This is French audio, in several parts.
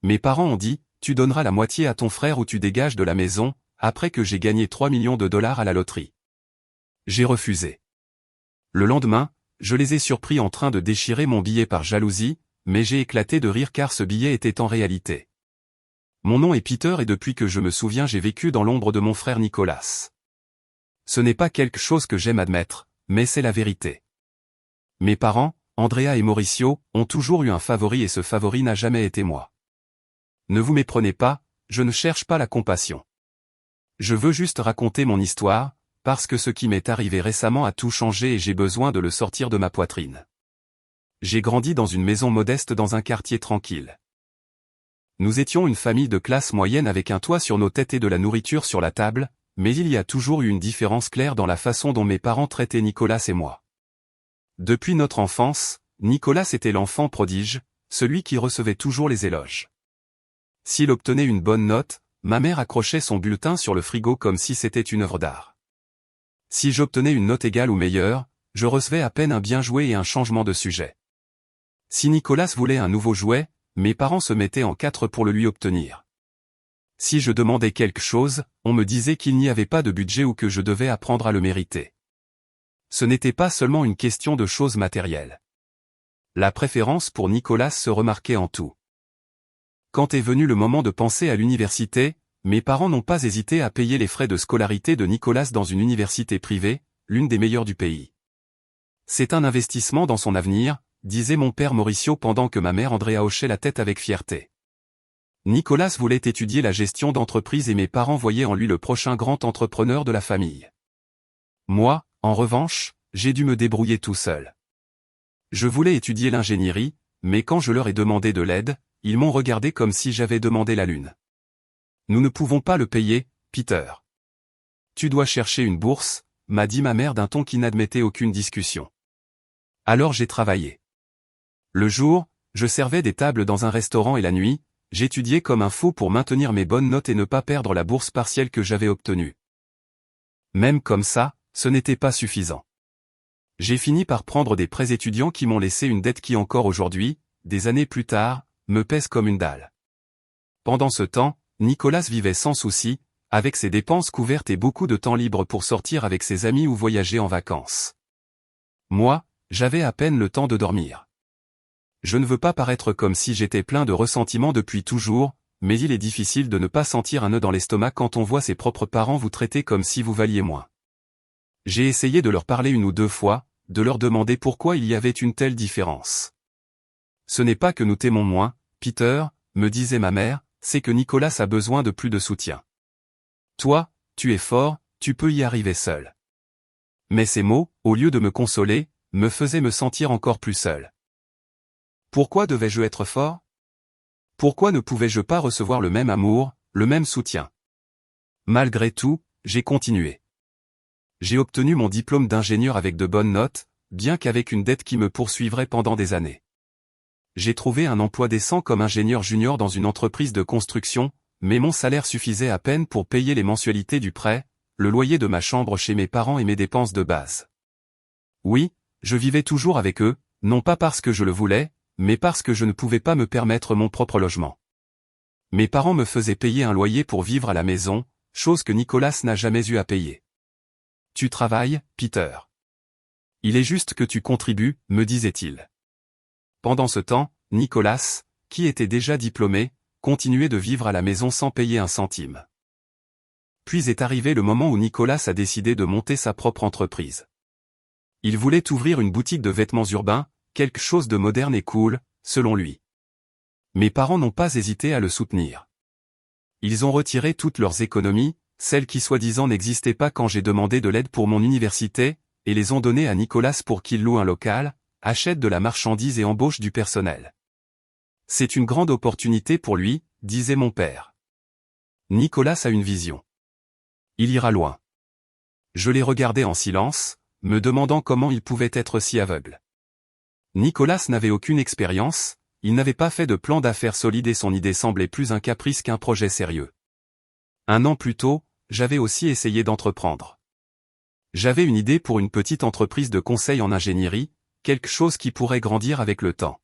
Mes parents ont dit, tu donneras la moitié à ton frère ou tu dégages de la maison, après que j'ai gagné 3 millions de dollars à la loterie. J'ai refusé. Le lendemain, je les ai surpris en train de déchirer mon billet par jalousie, mais j'ai éclaté de rire car ce billet était en réalité. Mon nom est Peter et depuis que je me souviens j'ai vécu dans l'ombre de mon frère Nicolas. Ce n'est pas quelque chose que j'aime admettre, mais c'est la vérité. Mes parents, Andrea et Mauricio, ont toujours eu un favori et ce favori n'a jamais été moi. Ne vous méprenez pas, je ne cherche pas la compassion. Je veux juste raconter mon histoire, parce que ce qui m'est arrivé récemment a tout changé et j'ai besoin de le sortir de ma poitrine. J'ai grandi dans une maison modeste dans un quartier tranquille. Nous étions une famille de classe moyenne avec un toit sur nos têtes et de la nourriture sur la table, mais il y a toujours eu une différence claire dans la façon dont mes parents traitaient Nicolas et moi. Depuis notre enfance, Nicolas était l'enfant prodige, celui qui recevait toujours les éloges. S'il obtenait une bonne note, ma mère accrochait son bulletin sur le frigo comme si c'était une œuvre d'art. Si j'obtenais une note égale ou meilleure, je recevais à peine un bien joué et un changement de sujet. Si Nicolas voulait un nouveau jouet, mes parents se mettaient en quatre pour le lui obtenir. Si je demandais quelque chose, on me disait qu'il n'y avait pas de budget ou que je devais apprendre à le mériter. Ce n'était pas seulement une question de choses matérielles. La préférence pour Nicolas se remarquait en tout. Quand est venu le moment de penser à l'université, mes parents n'ont pas hésité à payer les frais de scolarité de Nicolas dans une université privée, l'une des meilleures du pays. C'est un investissement dans son avenir, disait mon père Mauricio pendant que ma mère Andrea hochait la tête avec fierté. Nicolas voulait étudier la gestion d'entreprise et mes parents voyaient en lui le prochain grand entrepreneur de la famille. Moi, en revanche, j'ai dû me débrouiller tout seul. Je voulais étudier l'ingénierie, mais quand je leur ai demandé de l'aide, ils m'ont regardé comme si j'avais demandé la lune. Nous ne pouvons pas le payer, Peter. Tu dois chercher une bourse, m'a dit ma mère d'un ton qui n'admettait aucune discussion. Alors j'ai travaillé. Le jour, je servais des tables dans un restaurant et la nuit, j'étudiais comme un fou pour maintenir mes bonnes notes et ne pas perdre la bourse partielle que j'avais obtenue. Même comme ça, ce n'était pas suffisant. J'ai fini par prendre des prêts étudiants qui m'ont laissé une dette qui encore aujourd'hui, des années plus tard, me pèse comme une dalle. Pendant ce temps, Nicolas vivait sans souci, avec ses dépenses couvertes et beaucoup de temps libre pour sortir avec ses amis ou voyager en vacances. Moi, j'avais à peine le temps de dormir. Je ne veux pas paraître comme si j'étais plein de ressentiment depuis toujours, mais il est difficile de ne pas sentir un nœud dans l'estomac quand on voit ses propres parents vous traiter comme si vous valiez moins. J'ai essayé de leur parler une ou deux fois, de leur demander pourquoi il y avait une telle différence. Ce n'est pas que nous t'aimons moins, Peter, me disait ma mère, c'est que Nicolas a besoin de plus de soutien. Toi, tu es fort, tu peux y arriver seul. Mais ces mots, au lieu de me consoler, me faisaient me sentir encore plus seul. Pourquoi devais-je être fort? Pourquoi ne pouvais-je pas recevoir le même amour, le même soutien? Malgré tout, j'ai continué. J'ai obtenu mon diplôme d'ingénieur avec de bonnes notes, bien qu'avec une dette qui me poursuivrait pendant des années. J'ai trouvé un emploi décent comme ingénieur junior dans une entreprise de construction, mais mon salaire suffisait à peine pour payer les mensualités du prêt, le loyer de ma chambre chez mes parents et mes dépenses de base. Oui, je vivais toujours avec eux, non pas parce que je le voulais, mais parce que je ne pouvais pas me permettre mon propre logement. Mes parents me faisaient payer un loyer pour vivre à la maison, chose que Nicolas n'a jamais eu à payer. Tu travailles, Peter. Il est juste que tu contribues, me disait-il. Pendant ce temps, Nicolas, qui était déjà diplômé, continuait de vivre à la maison sans payer un centime. Puis est arrivé le moment où Nicolas a décidé de monter sa propre entreprise. Il voulait ouvrir une boutique de vêtements urbains, quelque chose de moderne et cool, selon lui. Mes parents n'ont pas hésité à le soutenir. Ils ont retiré toutes leurs économies, celles qui soi-disant n'existaient pas quand j'ai demandé de l'aide pour mon université, et les ont données à Nicolas pour qu'il loue un local, achète de la marchandise et embauche du personnel. C'est une grande opportunité pour lui, disait mon père. Nicolas a une vision. Il ira loin. Je l'ai regardé en silence, me demandant comment il pouvait être si aveugle. Nicolas n'avait aucune expérience, il n'avait pas fait de plan d'affaires solide et son idée semblait plus un caprice qu'un projet sérieux. Un an plus tôt, j'avais aussi essayé d'entreprendre. J'avais une idée pour une petite entreprise de conseil en ingénierie, quelque chose qui pourrait grandir avec le temps.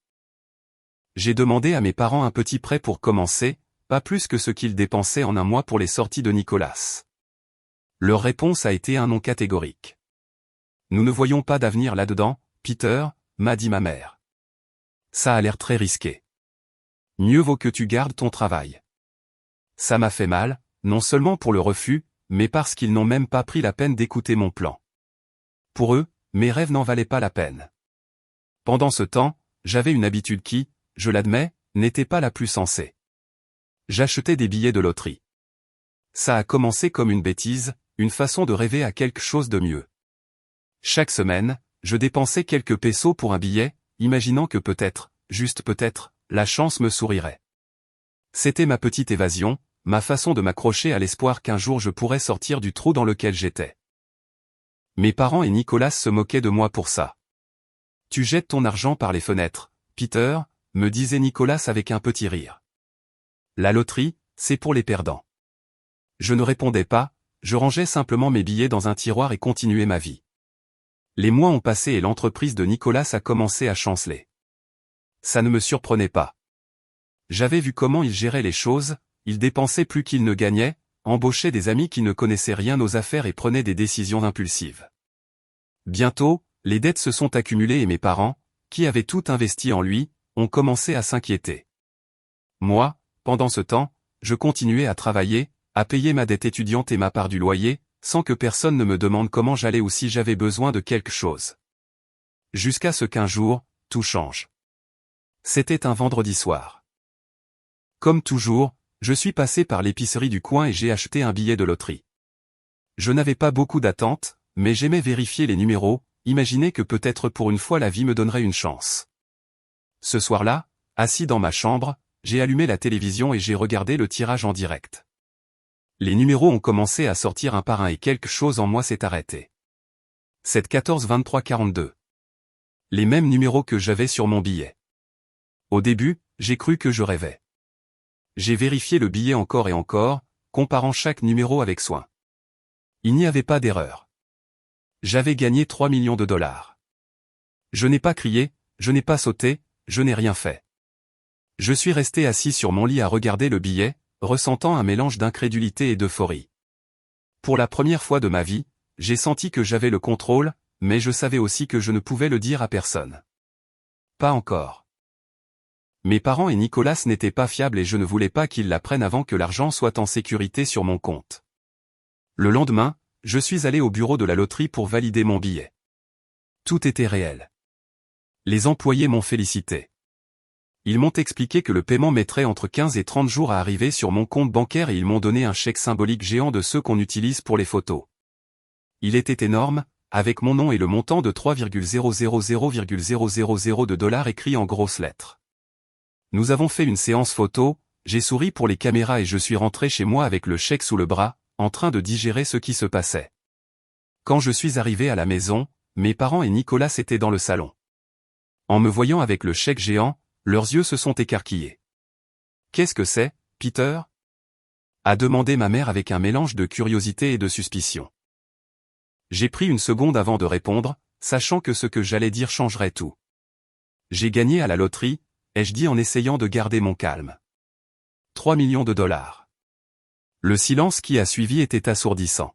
J'ai demandé à mes parents un petit prêt pour commencer, pas plus que ce qu'ils dépensaient en un mois pour les sorties de Nicolas. Leur réponse a été un non catégorique. Nous ne voyons pas d'avenir là-dedans, Peter, m'a dit ma mère. Ça a l'air très risqué. Mieux vaut que tu gardes ton travail. Ça m'a fait mal, non seulement pour le refus, mais parce qu'ils n'ont même pas pris la peine d'écouter mon plan. Pour eux, mes rêves n'en valaient pas la peine. Pendant ce temps, j'avais une habitude qui, je l'admets, n'était pas la plus sensée. J'achetais des billets de loterie. Ça a commencé comme une bêtise, une façon de rêver à quelque chose de mieux. Chaque semaine, je dépensais quelques pesos pour un billet, imaginant que peut-être, juste peut-être, la chance me sourirait. C'était ma petite évasion, ma façon de m'accrocher à l'espoir qu'un jour je pourrais sortir du trou dans lequel j'étais. Mes parents et Nicolas se moquaient de moi pour ça. Tu jettes ton argent par les fenêtres, Peter, me disait Nicolas avec un petit rire. La loterie, c'est pour les perdants. Je ne répondais pas, je rangeais simplement mes billets dans un tiroir et continuais ma vie. Les mois ont passé et l'entreprise de Nicolas a commencé à chanceler. Ça ne me surprenait pas. J'avais vu comment il gérait les choses, il dépensait plus qu'il ne gagnait, embauchait des amis qui ne connaissaient rien aux affaires et prenait des décisions impulsives. Bientôt, les dettes se sont accumulées et mes parents, qui avaient tout investi en lui, ont commencé à s'inquiéter. Moi, pendant ce temps, je continuais à travailler, à payer ma dette étudiante et ma part du loyer, sans que personne ne me demande comment j'allais ou si j'avais besoin de quelque chose. Jusqu'à ce qu'un jour, tout change. C'était un vendredi soir. Comme toujours, je suis passé par l'épicerie du coin et j'ai acheté un billet de loterie. Je n'avais pas beaucoup d'attentes, mais j'aimais vérifier les numéros, imaginer que peut-être pour une fois la vie me donnerait une chance. Ce soir-là, assis dans ma chambre, j'ai allumé la télévision et j'ai regardé le tirage en direct. Les numéros ont commencé à sortir un par un et quelque chose en moi s'est arrêté. 7 14 23 42. Les mêmes numéros que j'avais sur mon billet. Au début, j'ai cru que je rêvais. J'ai vérifié le billet encore et encore, comparant chaque numéro avec soin. Il n'y avait pas d'erreur. J'avais gagné 3 millions de dollars. Je n'ai pas crié, je n'ai pas sauté, je n'ai rien fait. Je suis resté assis sur mon lit à regarder le billet, ressentant un mélange d'incrédulité et d'euphorie. Pour la première fois de ma vie, j'ai senti que j'avais le contrôle, mais je savais aussi que je ne pouvais le dire à personne. Pas encore. Mes parents et Nicolas n'étaient pas fiables et je ne voulais pas qu'ils l'apprennent avant que l'argent soit en sécurité sur mon compte. Le lendemain, je suis allé au bureau de la loterie pour valider mon billet. Tout était réel. Les employés m'ont félicité. Ils m'ont expliqué que le paiement mettrait entre 15 et 30 jours à arriver sur mon compte bancaire et ils m'ont donné un chèque symbolique géant de ceux qu'on utilise pour les photos. Il était énorme, avec mon nom et le montant de 3,000,000 de dollars écrit en grosses lettres. Nous avons fait une séance photo, j'ai souri pour les caméras et je suis rentré chez moi avec le chèque sous le bras, en train de digérer ce qui se passait. Quand je suis arrivé à la maison, mes parents et Nicolas étaient dans le salon. En me voyant avec le chèque géant, leurs yeux se sont écarquillés. « Qu'est-ce que c'est, Peter ?» a demandé ma mère avec un mélange de curiosité et de suspicion. J'ai pris une seconde avant de répondre, sachant que ce que j'allais dire changerait tout. J'ai gagné à la loterie, ai-je dit en essayant de garder mon calme. 3 millions de dollars. Le silence qui a suivi était assourdissant.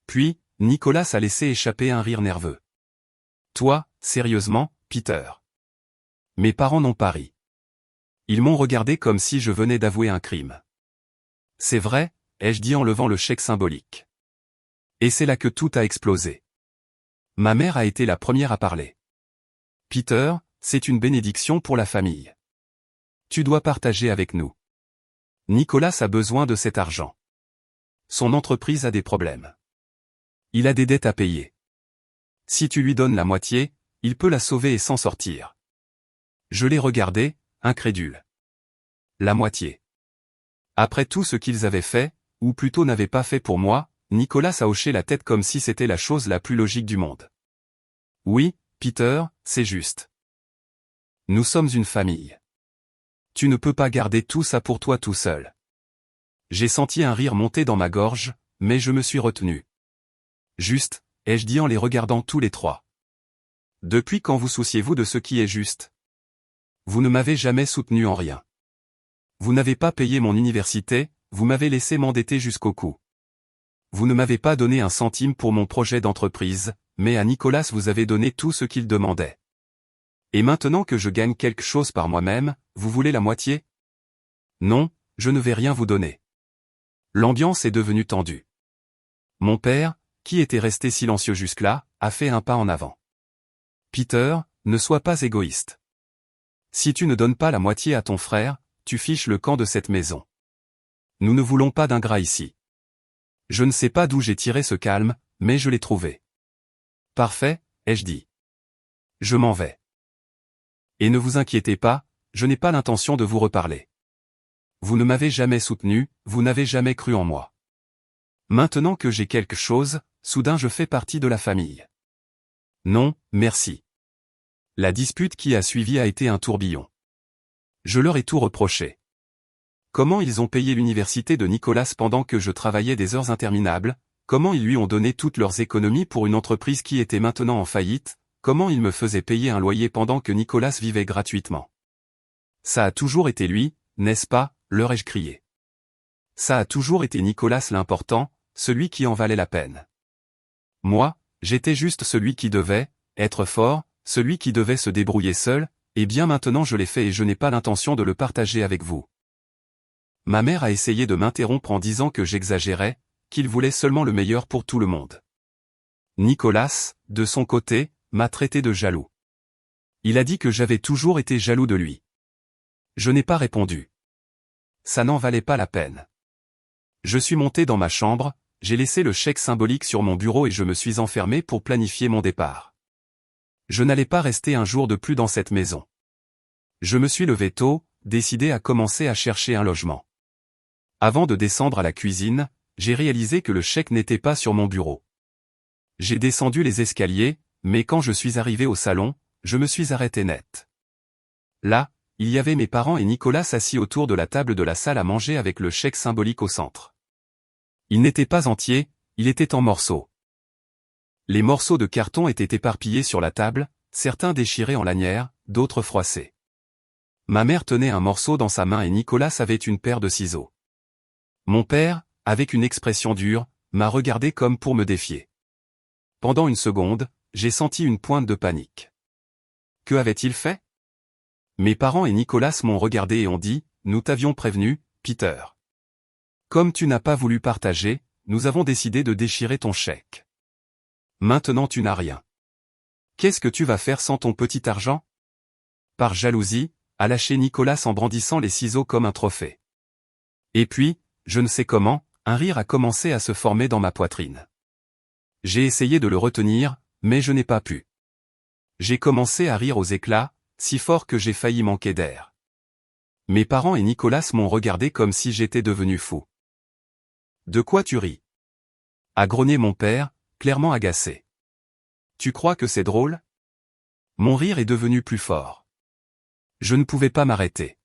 Puis, Nicolas a laissé échapper un rire nerveux. « Toi, sérieusement, Peter ?» Mes parents n'ont pas ri. Ils m'ont regardé comme si je venais d'avouer un crime. « C'est vrai », ai-je dit en levant le chèque symbolique. Et c'est là que tout a explosé. Ma mère a été la première à parler. « Peter, c'est une bénédiction pour la famille. Tu dois partager avec nous. Nicolas a besoin de cet argent. Son entreprise a des problèmes. Il a des dettes à payer. Si tu lui donnes la moitié, il peut la sauver et s'en sortir. » Je l'ai regardé, incrédule. La moitié. Après tout ce qu'ils avaient fait, ou plutôt n'avaient pas fait pour moi, Nicolas a hoché la tête comme si c'était la chose la plus logique du monde. Oui, Peter, c'est juste. Nous sommes une famille. Tu ne peux pas garder tout ça pour toi tout seul. J'ai senti un rire monter dans ma gorge, mais je me suis retenu. Juste, ai-je dit en les regardant tous les trois. Depuis quand vous souciez-vous de ce qui est juste ? Vous ne m'avez jamais soutenu en rien. Vous n'avez pas payé mon université, vous m'avez laissé m'endetter jusqu'au cou. Vous ne m'avez pas donné un centime pour mon projet d'entreprise, mais à Nicolas vous avez donné tout ce qu'il demandait. Et maintenant que je gagne quelque chose par moi-même, vous voulez la moitié? Non, je ne vais rien vous donner. L'ambiance est devenue tendue. Mon père, qui était resté silencieux jusque-là, a fait un pas en avant. Peter, ne sois pas égoïste. Si tu ne donnes pas la moitié à ton frère, tu fiches le camp de cette maison. Nous ne voulons pas d'ingrats ici. Je ne sais pas d'où j'ai tiré ce calme, mais je l'ai trouvé. Parfait, ai-je dit. Je m'en vais. Et ne vous inquiétez pas, je n'ai pas l'intention de vous reparler. Vous ne m'avez jamais soutenu, vous n'avez jamais cru en moi. Maintenant que j'ai quelque chose, soudain je fais partie de la famille. Non, merci. La dispute qui a suivi a été un tourbillon. Je leur ai tout reproché. Comment ils ont payé l'université de Nicolas pendant que je travaillais des heures interminables, comment ils lui ont donné toutes leurs économies pour une entreprise qui était maintenant en faillite, comment ils me faisaient payer un loyer pendant que Nicolas vivait gratuitement. Ça a toujours été lui, n'est-ce pas, leur ai-je crié. Ça a toujours été Nicolas l'important, celui qui en valait la peine. Moi, j'étais juste celui qui devait être fort, celui qui devait se débrouiller seul, et bien maintenant je l'ai fait et je n'ai pas l'intention de le partager avec vous. Ma mère a essayé de m'interrompre en disant que j'exagérais, qu'il voulait seulement le meilleur pour tout le monde. Nicolas, de son côté, m'a traité de jaloux. Il a dit que j'avais toujours été jaloux de lui. Je n'ai pas répondu. Ça n'en valait pas la peine. Je suis monté dans ma chambre, j'ai laissé le chèque symbolique sur mon bureau et je me suis enfermé pour planifier mon départ. Je n'allais pas rester un jour de plus dans cette maison. Je me suis levé tôt, décidé à commencer à chercher un logement. Avant de descendre à la cuisine, j'ai réalisé que le chèque n'était pas sur mon bureau. J'ai descendu les escaliers, mais quand je suis arrivé au salon, je me suis arrêté net. Là, il y avait mes parents et Nicolas assis autour de la table de la salle à manger avec le chèque symbolique au centre. Il n'était pas entier, il était en morceaux. Les morceaux de carton étaient éparpillés sur la table, certains déchirés en lanières, d'autres froissés. Ma mère tenait un morceau dans sa main et Nicolas avait une paire de ciseaux. Mon père, avec une expression dure, m'a regardé comme pour me défier. Pendant une seconde, j'ai senti une pointe de panique. Que avait-il fait? Mes parents et Nicolas m'ont regardé et ont dit, nous t'avions prévenu, Peter. Comme tu n'as pas voulu partager, nous avons décidé de déchirer ton chèque. Maintenant tu n'as rien. Qu'est-ce que tu vas faire sans ton petit argent? Par jalousie, a lâché Nicolas en brandissant les ciseaux comme un trophée. Et puis, je ne sais comment, un rire a commencé à se former dans ma poitrine. J'ai essayé de le retenir, mais je n'ai pas pu. J'ai commencé à rire aux éclats, si fort que j'ai failli manquer d'air. Mes parents et Nicolas m'ont regardé comme si j'étais devenu fou. De quoi tu ris? A grogné mon père, clairement agacé. Tu crois que c'est drôle? Mon rire est devenu plus fort. Je ne pouvais pas m'arrêter.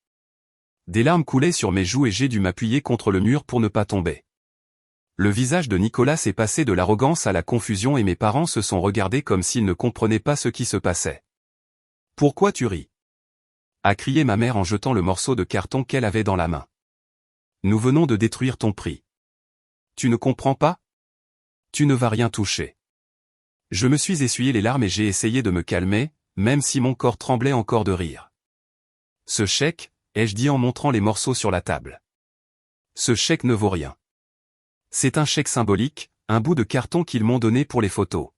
Des larmes coulaient sur mes joues et j'ai dû m'appuyer contre le mur pour ne pas tomber. Le visage de Nicolas est passé de l'arrogance à la confusion et mes parents se sont regardés comme s'ils ne comprenaient pas ce qui se passait. Pourquoi tu ris? A crié ma mère en jetant le morceau de carton qu'elle avait dans la main. Nous venons de détruire ton prix. Tu ne comprends pas? Tu ne vas rien toucher. Je me suis essuyé les larmes et j'ai essayé de me calmer, même si mon corps tremblait encore de rire. Ce chèque, ai-je dit en montrant les morceaux sur la table. Ce chèque ne vaut rien. C'est un chèque symbolique, un bout de carton qu'ils m'ont donné pour les photos.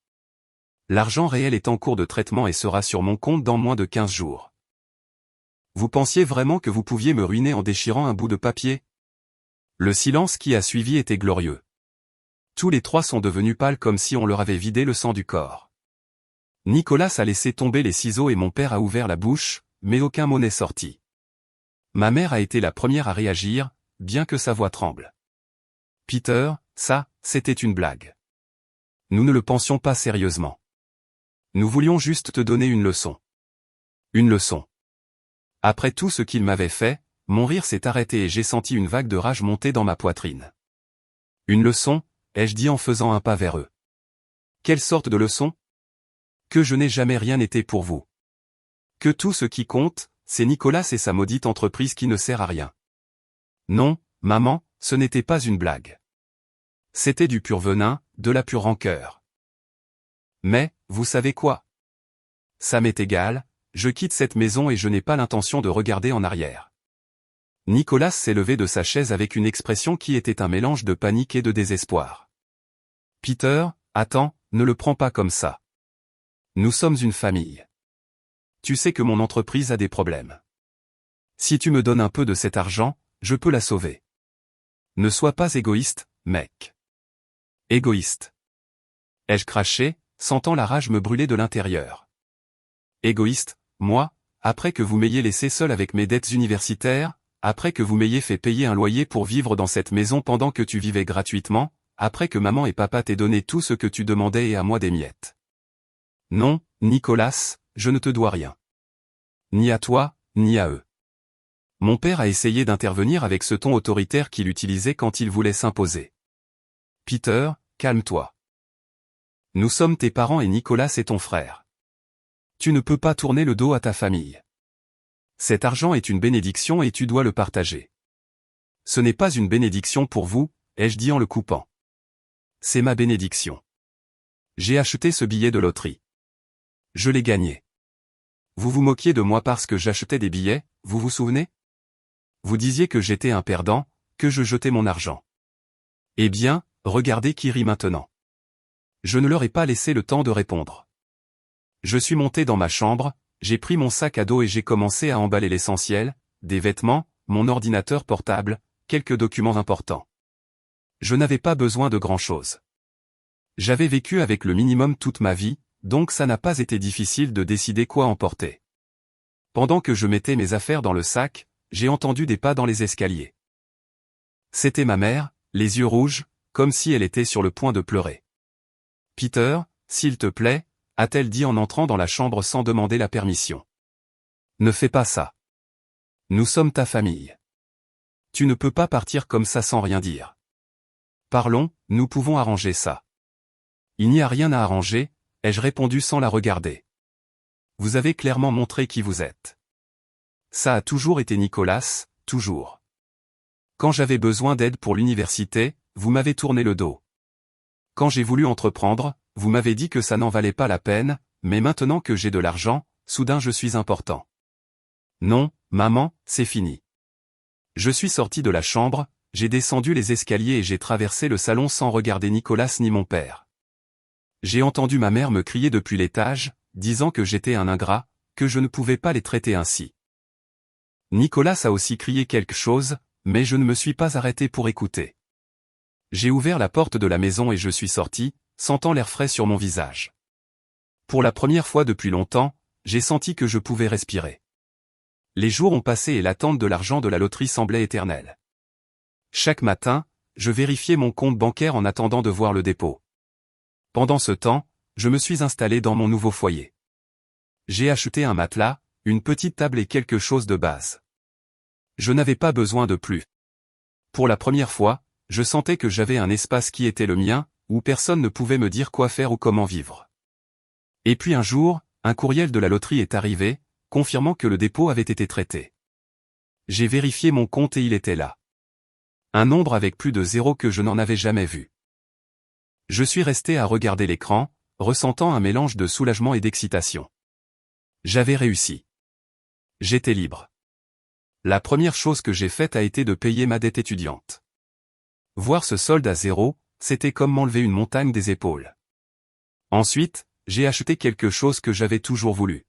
L'argent réel est en cours de traitement et sera sur mon compte dans moins de 15 jours. Vous pensiez vraiment que vous pouviez me ruiner en déchirant un bout de papier? Le silence qui a suivi était glorieux. Tous les trois sont devenus pâles comme si on leur avait vidé le sang du corps. Nicolas a laissé tomber les ciseaux et mon père a ouvert la bouche, mais aucun mot n'est sorti. Ma mère a été la première à réagir, bien que sa voix tremble. Peter, ça, c'était une blague. Nous ne le pensions pas sérieusement. Nous voulions juste te donner une leçon. Une leçon. Après tout ce qu'il m'avait fait, mon rire s'est arrêté et j'ai senti une vague de rage monter dans ma poitrine. Une leçon, ai-je dit en faisant un pas vers eux. Quelle sorte de leçon? Que je n'ai jamais rien été pour vous. Que tout ce qui compte, c'est Nicolas et sa maudite entreprise qui ne sert à rien. Non, maman, ce n'était pas une blague. C'était du pur venin, de la pure rancœur. Mais, vous savez quoi? Ça m'est égal, je quitte cette maison et je n'ai pas l'intention de regarder en arrière. Nicolas s'est levé de sa chaise avec une expression qui était un mélange de panique et de désespoir. Peter, attends, ne le prends pas comme ça. Nous sommes une famille. Tu sais que mon entreprise a des problèmes. Si tu me donnes un peu de cet argent, je peux la sauver. Ne sois pas égoïste, mec. Égoïste. Ai-je craché, sentant la rage me brûler de l'intérieur. Égoïste, moi, après que vous m'ayez laissé seul avec mes dettes universitaires, après que vous m'ayez fait payer un loyer pour vivre dans cette maison pendant que tu vivais gratuitement, après que maman et papa t'aient donné tout ce que tu demandais et à moi des miettes. Non, Nicolas, je ne te dois rien. Ni à toi, ni à eux. Mon père a essayé d'intervenir avec ce ton autoritaire qu'il utilisait quand il voulait s'imposer. Peter, calme-toi. Nous sommes tes parents et Nicolas est ton frère. Tu ne peux pas tourner le dos à ta famille. Cet argent est une bénédiction et tu dois le partager. Ce n'est pas une bénédiction pour vous, ai-je dit en le coupant. C'est ma bénédiction. J'ai acheté ce billet de loterie. Je l'ai gagné. Vous vous moquiez de moi parce que j'achetais des billets, vous vous souvenez? Vous disiez que j'étais un perdant, que je jetais mon argent. Eh bien, regardez qui rit maintenant. Je ne leur ai pas laissé le temps de répondre. Je suis monté dans ma chambre, j'ai pris mon sac à dos et j'ai commencé à emballer l'essentiel, des vêtements, mon ordinateur portable, quelques documents importants. Je n'avais pas besoin de grand-chose. J'avais vécu avec le minimum toute ma vie, donc ça n'a pas été difficile de décider quoi emporter. Pendant que je mettais mes affaires dans le sac, j'ai entendu des pas dans les escaliers. C'était ma mère, les yeux rouges, comme si elle était sur le point de pleurer. « Peter, s'il te plaît », a-t-elle dit en entrant dans la chambre sans demander la permission. « Ne fais pas ça. Nous sommes ta famille. Tu ne peux pas partir comme ça sans rien dire. Parlons, nous pouvons arranger ça. » « Il n'y a rien à arranger », ai-je répondu sans la regarder. « Vous avez clairement montré qui vous êtes. Ça a toujours été Nicolas, toujours. Quand j'avais besoin d'aide pour l'université, vous m'avez tourné le dos. Quand j'ai voulu entreprendre, vous m'avez dit que ça n'en valait pas la peine, mais maintenant que j'ai de l'argent, soudain je suis important. Non, maman, c'est fini. » Je suis sorti de la chambre, j'ai descendu les escaliers et j'ai traversé le salon sans regarder Nicolas ni mon père. J'ai entendu ma mère me crier depuis l'étage, disant que j'étais un ingrat, que je ne pouvais pas les traiter ainsi. Nicolas a aussi crié quelque chose, mais je ne me suis pas arrêté pour écouter. J'ai ouvert la porte de la maison et je suis sorti, sentant l'air frais sur mon visage. Pour la première fois depuis longtemps, j'ai senti que je pouvais respirer. Les jours ont passé et l'attente de l'argent de la loterie semblait éternelle. Chaque matin, je vérifiais mon compte bancaire en attendant de voir le dépôt. Pendant ce temps, je me suis installé dans mon nouveau foyer. J'ai acheté un matelas, une petite table et quelque chose de base. Je n'avais pas besoin de plus. Pour la première fois, je sentais que j'avais un espace qui était le mien, où personne ne pouvait me dire quoi faire ou comment vivre. Et puis un jour, un courriel de la loterie est arrivé, confirmant que le dépôt avait été traité. J'ai vérifié mon compte et il était là. Un nombre avec plus de zéro que je n'en avais jamais vu. Je suis resté à regarder l'écran, ressentant un mélange de soulagement et d'excitation. J'avais réussi. J'étais libre. La première chose que j'ai faite a été de payer ma dette étudiante. Voir ce solde à zéro, c'était comme m'enlever une montagne des épaules. Ensuite, j'ai acheté quelque chose que j'avais toujours voulu.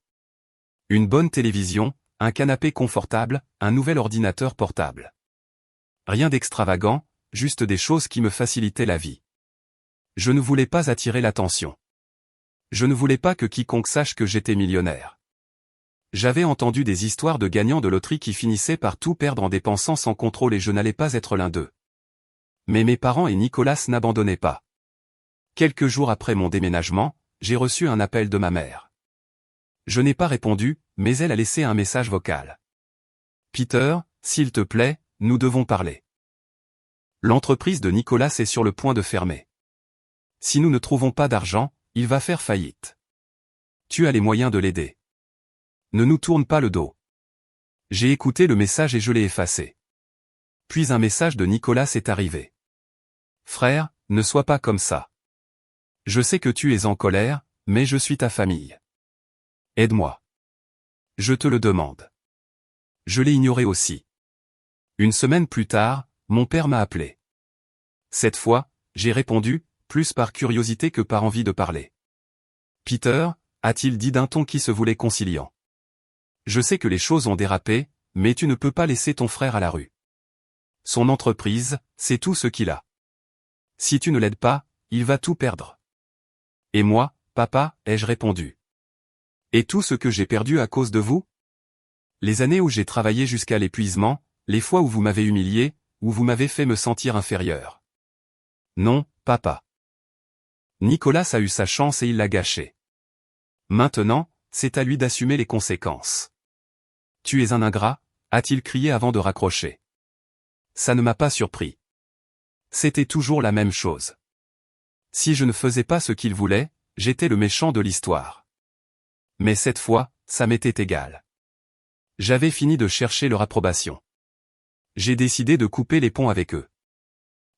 Une bonne télévision, un canapé confortable, un nouvel ordinateur portable. Rien d'extravagant, juste des choses qui me facilitaient la vie. Je ne voulais pas attirer l'attention. Je ne voulais pas que quiconque sache que j'étais millionnaire. J'avais entendu des histoires de gagnants de loterie qui finissaient par tout perdre en dépensant sans contrôle et je n'allais pas être l'un d'eux. Mais mes parents et Nicolas n'abandonnaient pas. Quelques jours après mon déménagement, j'ai reçu un appel de ma mère. Je n'ai pas répondu, mais elle a laissé un message vocal. « Peter, s'il te plaît, nous devons parler. L'entreprise de Nicolas est sur le point de fermer. Si nous ne trouvons pas d'argent, il va faire faillite. Tu as les moyens de l'aider. Ne nous tourne pas le dos. J'ai écouté le message et je l'ai effacé. Puis un message de Nicolas est arrivé. Frère, ne sois pas comme ça. Je sais que tu es en colère, mais je suis ta famille. Aide-moi. Je te le demande. Je l'ai ignoré aussi. Une semaine plus tard, mon père m'a appelé. Cette fois, j'ai répondu, plus par curiosité que par envie de parler. Peter, a-t-il dit d'un ton qui se voulait conciliant. Je sais que les choses ont dérapé, mais tu ne peux pas laisser ton frère à la rue. Son entreprise, c'est tout ce qu'il a. Si tu ne l'aides pas, il va tout perdre. Et moi, papa, ai-je répondu. Et tout ce que j'ai perdu à cause de vous? Les années où j'ai travaillé jusqu'à l'épuisement, les fois où vous m'avez humilié, où vous m'avez fait me sentir inférieur. Non, papa. Nicolas a eu sa chance et il l'a gâchée. Maintenant, c'est à lui d'assumer les conséquences. Tu es un ingrat, a-t-il crié avant de raccrocher. Ça ne m'a pas surpris. C'était toujours la même chose. Si je ne faisais pas ce qu'il voulait, j'étais le méchant de l'histoire. Mais cette fois, ça m'était égal. J'avais fini de chercher leur approbation. J'ai décidé de couper les ponts avec eux.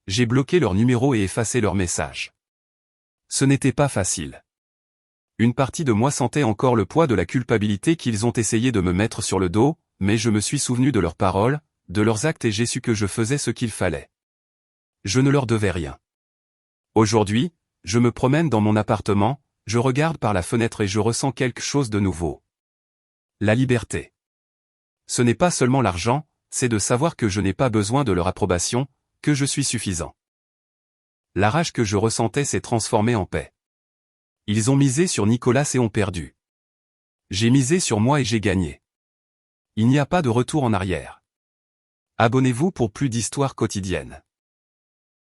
J'ai bloqué leur numéro et effacé leurs messages. Ce n'était pas facile. Une partie de moi sentait encore le poids de la culpabilité qu'ils ont essayé de me mettre sur le dos, mais je me suis souvenu de leurs paroles, de leurs actes et j'ai su que je faisais ce qu'il fallait. Je ne leur devais rien. Aujourd'hui, je me promène dans mon appartement, je regarde par la fenêtre et je ressens quelque chose de nouveau. La liberté. Ce n'est pas seulement l'argent, c'est de savoir que je n'ai pas besoin de leur approbation, que je suis suffisant. La rage que je ressentais s'est transformée en paix. Ils ont misé sur Nicolas et ont perdu. J'ai misé sur moi et j'ai gagné. Il n'y a pas de retour en arrière. Abonnez-vous pour plus d'histoires quotidiennes.